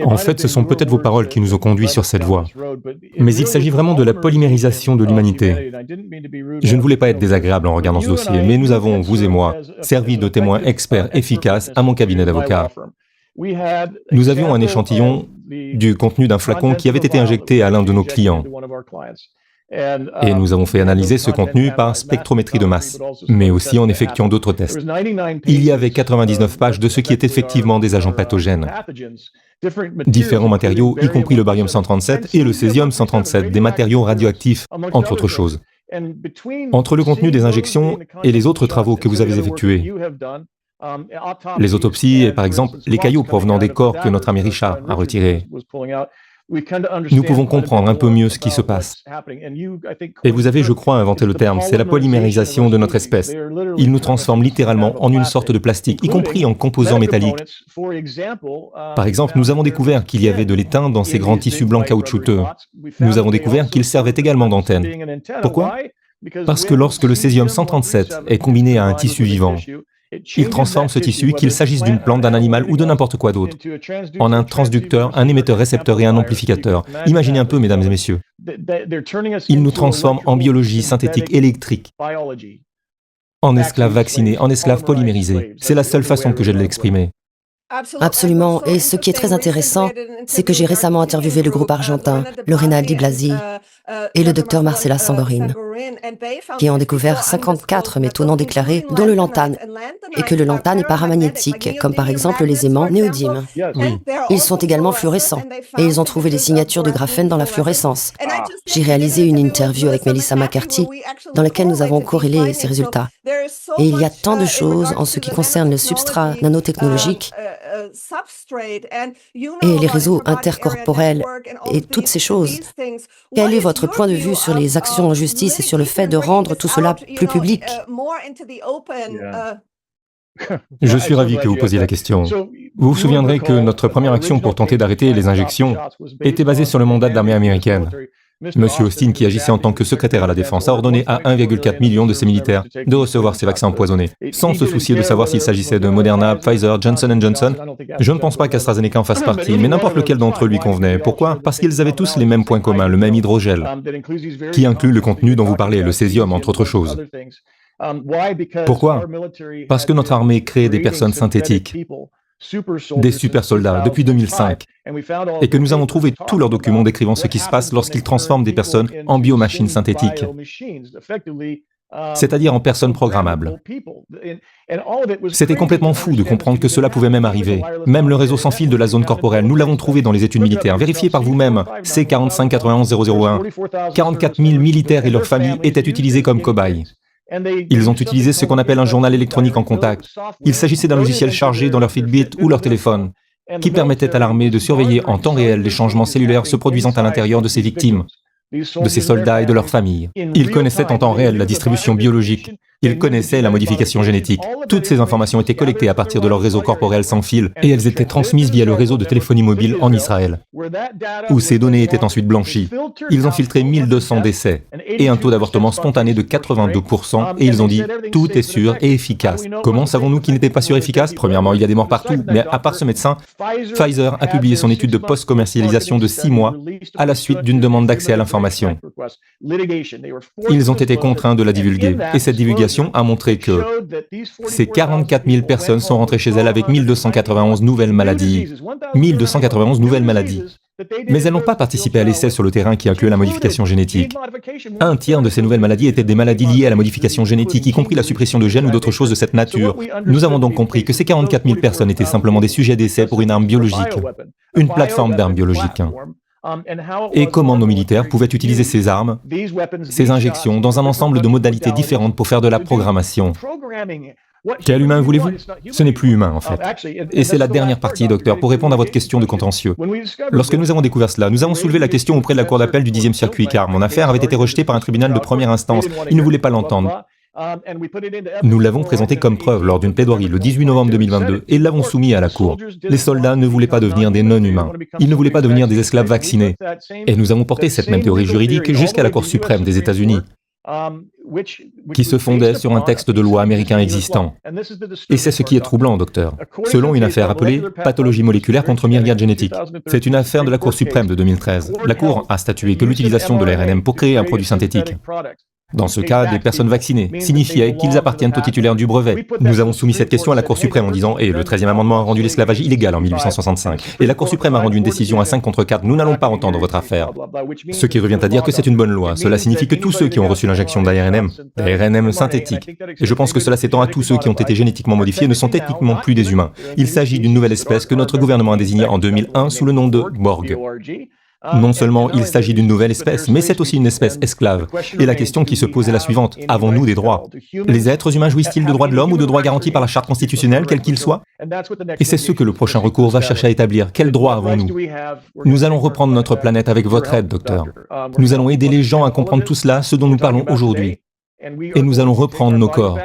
En fait, ce sont peut-être vos paroles qui nous ont conduits sur cette voie. Mais il s'agit vraiment de la polymérisation de l'humanité. Je ne voulais pas être désagréable en regardant ce dossier, mais nous avons, vous et moi, servi de témoins experts efficaces à mon cabinet d'avocats. Nous avions un échantillon du contenu d'un flacon qui avait été injecté à l'un de nos clients. Et nous avons fait analyser ce contenu par spectrométrie de masse, mais aussi en effectuant d'autres tests. Il y avait 99 pages de ce qui est effectivement des agents pathogènes. Différents matériaux, y compris le barium-137 et le césium-137, des matériaux radioactifs, entre autres choses. Entre le contenu des injections et les autres travaux que vous avez effectués, les autopsies et par exemple les cailloux provenant des corps que notre ami Richard a retirés, nous pouvons comprendre un peu mieux ce qui se passe. Et vous avez, je crois, inventé le terme, c'est la polymérisation de notre espèce. Ils nous transforment littéralement en une sorte de plastique, y compris en composants métalliques. Par exemple, nous avons découvert qu'il y avait de l'étain dans ces grands tissus blancs caoutchouteux. Nous avons découvert qu'ils servaient également d'antenne. Pourquoi? Parce que lorsque le césium-137 est combiné à un tissu vivant, il transforme ce tissu, qu'il s'agisse d'une plante, d'un animal ou de n'importe quoi d'autre, en un transducteur, un émetteur-récepteur et un amplificateur. Imaginez un peu, mesdames et messieurs. Il nous transforme en biologie synthétique électrique, en esclaves vaccinés, en esclaves polymérisés. C'est la seule façon que j'ai de l'exprimer. Absolument. Et ce qui est très intéressant, c'est que j'ai récemment interviewé le groupe argentin, le Rinaldi Blasi et le docteur Marcela Sangorine, qui ont découvert 54 métaux non déclarés, dont le lantane, et que le lantane est paramagnétique, comme par exemple les aimants néodymes. Oui. Ils sont également fluorescents, et ils ont trouvé des signatures de graphène dans la fluorescence. J'ai réalisé une interview avec Melissa McCarthy, dans laquelle nous avons corrélé ces résultats. Et il y a tant de choses en ce qui concerne le substrat nanotechnologique et les réseaux intercorporels et toutes ces choses. Quel est votre point de vue sur les actions en justice et sur le fait de rendre tout cela plus public? Je suis ravi que vous posiez la question. Vous vous souviendrez que notre première action pour tenter d'arrêter les injections était basée sur le mandat de l'armée américaine. Monsieur Austin, qui agissait en tant que secrétaire à la Défense, a ordonné à 1,4 million de ses militaires de recevoir ces vaccins empoisonnés, sans se soucier de savoir s'il s'agissait de Moderna, Pfizer, Johnson & Johnson. Je ne pense pas qu'AstraZeneca en fasse partie, mais n'importe lequel d'entre eux lui convenait. Pourquoi? Parce qu'ils avaient tous les mêmes points communs, le même hydrogel, qui inclut le contenu dont vous parlez, le césium, entre autres choses. Pourquoi? Parce que notre armée crée des personnes synthétiques, des super soldats, depuis 2005, et que nous avons trouvé tous leurs documents décrivant ce qui se passe lorsqu'ils transforment des personnes en biomachines synthétiques, c'est-à-dire en personnes programmables. C'était complètement fou de comprendre que cela pouvait même arriver. Même le réseau sans fil de la zone corporelle, nous l'avons trouvé dans les études militaires. Vérifiez par vous-même, C4591-001. 44 000 militaires et leurs familles étaient utilisés comme cobayes. Ils ont utilisé ce qu'on appelle un journal électronique en contact. Il s'agissait d'un logiciel chargé dans leur Fitbit ou leur téléphone, qui permettait à l'armée de surveiller en temps réel les changements cellulaires se produisant à l'intérieur de ses victimes, de ses soldats et de leurs familles. Ils connaissaient en temps réel la distribution biologique. Ils connaissaient la modification génétique. Toutes ces informations étaient collectées à partir de leur réseau corporel sans fil et elles étaient transmises via le réseau de téléphonie mobile en Israël, où ces données étaient ensuite blanchies. Ils ont filtré 1200 décès et un taux d'avortement spontané de 82% et ils ont dit « tout est sûr et efficace ». Comment savons-nous qu'il n'était pas sûr et efficace? Premièrement, il y a des morts partout, mais à part ce médecin, Pfizer a publié son étude de post-commercialisation de 6 mois à la suite d'une demande d'accès à l'information. Ils ont été contraints de la divulguer et cette divulgation a montré que ces 44 000 personnes sont rentrées chez elles avec 1291 nouvelles maladies. 1291 nouvelles maladies. Mais elles n'ont pas participé à l'essai sur le terrain qui inclut la modification génétique. Un tiers de ces nouvelles maladies étaient des maladies liées à la modification génétique, y compris la suppression de gènes ou d'autres choses de cette nature. Nous avons donc compris que ces 44 000 personnes étaient simplement des sujets d'essai pour une arme biologique, une plateforme d'armes biologiques. Et comment nos militaires pouvaient utiliser ces armes, ces injections, dans un ensemble de modalités différentes pour faire de la programmation. Quel humain voulez-vous? Ce n'est plus humain, en fait. Et c'est la dernière partie, docteur, pour répondre à votre question de contentieux. Lorsque nous avons découvert cela, nous avons soulevé la question auprès de la cour d'appel du 10e circuit, car mon affaire avait été rejetée par un tribunal de première instance. Ils ne voulaient pas l'entendre. Nous l'avons présenté comme preuve lors d'une plaidoirie le 18 novembre 2022 et l'avons soumis à la cour. Les soldats ne voulaient pas devenir des non-humains. Ils ne voulaient pas devenir des esclaves vaccinés. Et nous avons porté cette même théorie juridique jusqu'à la Cour suprême des États-Unis. qui se fondait sur un texte de loi américain existant. Et c'est ce qui est troublant, docteur. Selon une affaire appelée « Pathologie moléculaire contre myriade génétique », c'est une affaire de la Cour suprême de 2013. La Cour a statué que l'utilisation de l'ARNM pour créer un produit synthétique, dans ce cas, des personnes vaccinées, signifiait qu'ils appartiennent au titulaire du brevet. Nous avons soumis cette question à la Cour suprême en disant « Et le 13e amendement a rendu l'esclavage illégal en 1865. Et la Cour suprême a rendu une décision à 5 contre 4. Nous n'allons pas entendre votre affaire. » Ce qui revient à dire que c'est une bonne loi. Cela signifie que tous ceux qui ont reçu l'injection d'ARNM synthétique, et je pense que cela s'étend à tous ceux qui ont été génétiquement modifiés, ne sont techniquement plus des humains. Il s'agit d'une nouvelle espèce que notre gouvernement a désignée en 2001 sous le nom de Borg. Non seulement il s'agit d'une nouvelle espèce, mais c'est aussi une espèce esclave. Et la question qui se pose est la suivante. Avons-nous des droits? Les êtres humains jouissent-ils de droits de l'homme ou de droits garantis par la charte constitutionnelle, quels qu'ils soient? Et c'est ce que le prochain recours va chercher à établir. Quels droits avons-nous? Nous allons reprendre notre planète avec votre aide, docteur. Nous allons aider les gens à comprendre tout cela, ce dont nous parlons aujourd'hui. Et nous allons reprendre nos corps.